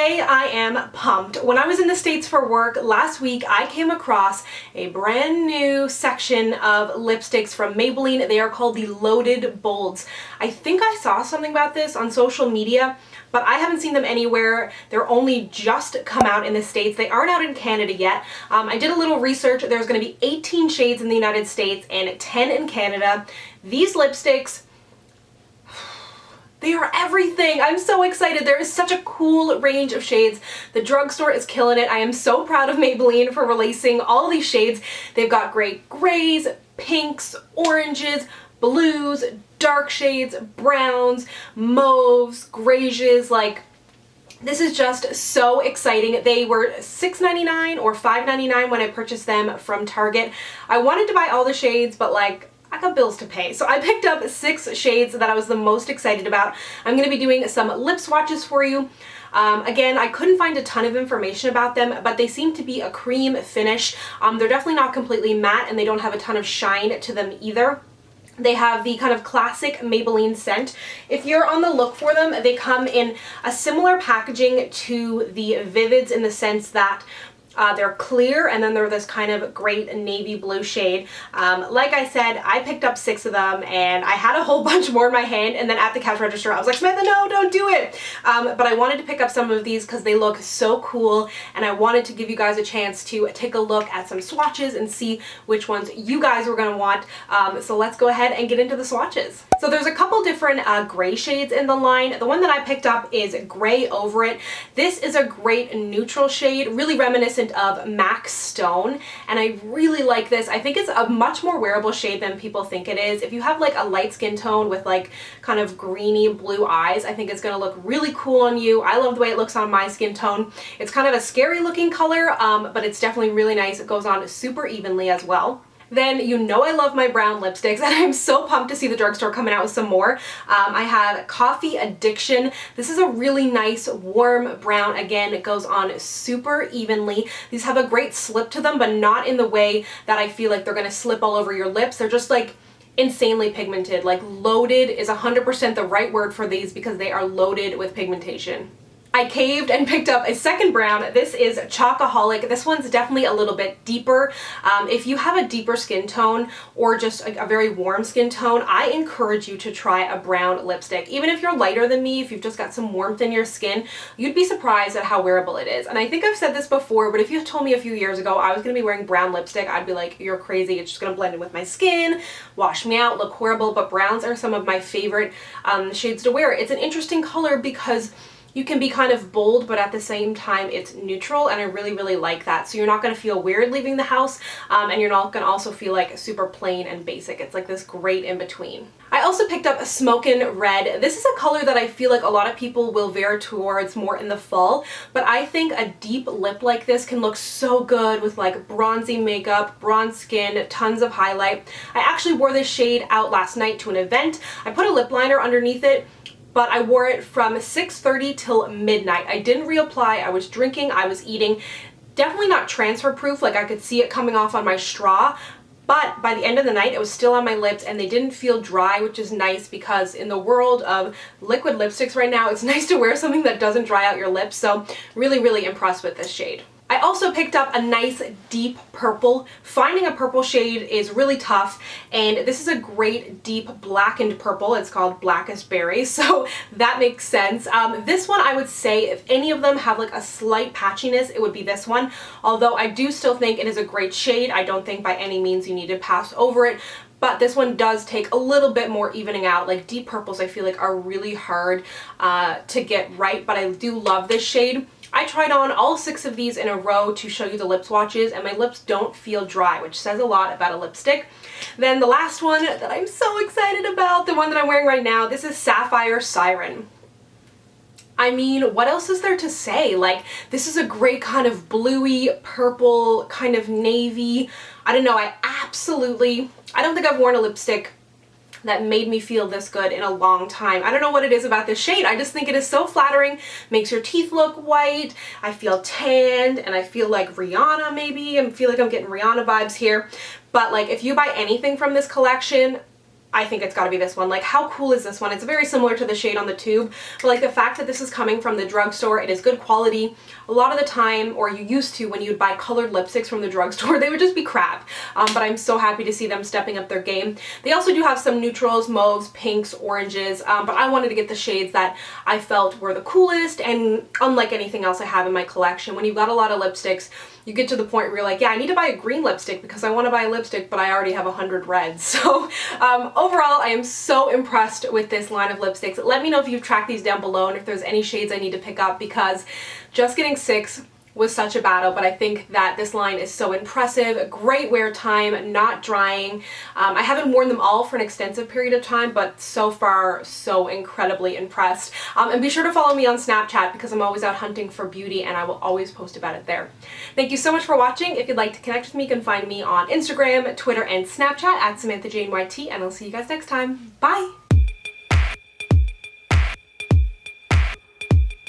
Today I am pumped. When I was in the States for work last week, I came across a brand new section of lipsticks from Maybelline. They are called the Loaded Bolds. I think I saw something about this on social media, but I haven't seen them anywhere. They're only just come out in the States. They aren't out in Canada yet. I did a little research. There's going to be 18 shades in the United States and 10 in Canada. These lipsticks, they are everything. I'm so excited. There is such a cool range of shades. The drugstore is killing it. I am so proud of Maybelline for releasing all these shades. They've got great grays, pinks, oranges, blues, dark shades, browns, mauves, grays. Like, this is just so exciting. They were $6.99 or $5.99 when I purchased them from Target. I wanted to buy all the shades, but like, I got bills to pay. So I picked up 6 shades that I was the most excited about. I'm going to be doing some lip swatches for you. Again, I couldn't find a ton of information about them, but they seem to be a cream finish. They're definitely not completely matte, and they don't have a ton of shine to them either. They have the kind of classic Maybelline scent. If you're on the look for them, they come in a similar packaging to the Vivids in the sense that they're clear, and then they're this kind of great navy blue shade. Like I said, I picked up 6 of them, and I had a whole bunch more in my hand, and then at the cash register I was like, Samantha, no, don't do it. But I wanted to pick up some of these because they look so cool, and I wanted to give you guys a chance to take a look at some swatches and see which ones you guys were going to want. So let's go ahead and get into the swatches. So there's a couple different gray shades in the line. The one that I picked up is Gray Over It. This is a great neutral shade, really reminiscent of MAC Stone, and I really like this. I think it's a much more wearable shade than people think it is. If you have like a light skin tone with like kind of greeny blue eyes, I think it's gonna look really cool on you. I love the way it looks on my skin tone. It's kind of a scary looking color, but it's definitely really nice. It goes on super evenly as well. Then you know I love my brown lipsticks, and I'm so pumped to see the drugstore coming out with some more. I have Coffee Addiction. This is a really nice warm brown. Again, it goes on super evenly. These have a great slip to them, but not in the way that I feel like they're going to slip all over your lips. They're just like insanely pigmented. Like, loaded is 100% the right word for these because they are loaded with pigmentation. I caved and picked up a second brown. This is Chocoholic. This one's definitely a little bit deeper. If you have a deeper skin tone or just a very warm skin tone, I encourage you to try a brown lipstick. Even if you're lighter than me, if you've just got some warmth in your skin, you'd be surprised at how wearable it is. And I think I've said this before, but if you told me a few years ago I was going to be wearing brown lipstick, I'd be like, you're crazy. It's just going to blend in with my skin, wash me out, look horrible. But browns are some of my favorite shades to wear. It's an interesting color because you can be kind of bold, but at the same time it's neutral, and I really, really like that. So you're not going to feel weird leaving the house, and you're not going to also feel like super plain and basic. It's like this great in between. I also picked up a Smoky Red. This is a color that I feel like a lot of people will veer towards more in the fall, but I think a deep lip like this can look so good with like bronzy makeup, bronze skin, tons of highlight. I actually wore this shade out last night to an event. I put a lip liner underneath it, but I wore it from 6:30 till midnight. I didn't reapply. I was drinking, I was eating. Definitely not transfer proof, like I could see it coming off on my straw, but by the end of the night it was still on my lips and they didn't feel dry, which is nice because in the world of liquid lipsticks right now, it's nice to wear something that doesn't dry out your lips. So really, really impressed with this shade. I also picked up a nice deep purple. Finding a purple shade is really tough, and this is a great deep blackened purple. It's called Blackest Berry, so that makes sense. This one, I would say if any of them have like a slight patchiness, it would be this one. Although I do still think it is a great shade. I don't think by any means you need to pass over it. But this one does take a little bit more evening out. Like, deep purples I feel like are really hard to get right, but I do love this shade. I tried on all 6 of these in a row to show you the lip swatches, and my lips don't feel dry, which says a lot about a lipstick. Then the last one that I'm so excited about, the one that I'm wearing right now, this is Sapphire Siren. I mean, what else is there to say? Like, this is a great kind of bluey, purple, kind of navy. I don't know, I don't think I've worn a lipstick that made me feel this good in a long time. I don't know what it is about this shade. I just think it is so flattering. Makes your teeth look white. I feel tanned, and I feel like Rihanna maybe. I feel like I'm getting Rihanna vibes here. But like, if you buy anything from this collection, I think it's gotta be this one. Like, how cool is this one? It's very similar to the shade on the tube, but like the fact that this is coming from the drugstore, it is good quality. A lot of the time, or you used to when you'd buy colored lipsticks from the drugstore, they would just be crap. But I'm so happy to see them stepping up their game. They also do have some neutrals, mauves, pinks, oranges, but I wanted to get the shades that I felt were the coolest and unlike anything else I have in my collection. When you've got a lot of lipsticks, you get to the point where you're like, yeah, I need to buy a green lipstick because I want to buy a lipstick, but I already have 100 reds. So overall, I am so impressed with this line of lipsticks. Let me know if you've tracked these down below and if there's any shades I need to pick up, because just getting 6 was such a battle, but I think that this line is so impressive. Great wear time, not drying. I haven't worn them all for an extensive period of time, but so far, so incredibly impressed. And be sure to follow me on Snapchat because I'm always out hunting for beauty and I will always post about it there. Thank you so much for watching. If you'd like to connect with me, you can find me on Instagram, Twitter, and Snapchat at SamanthaJaneYT, and I'll see you guys next time. Bye!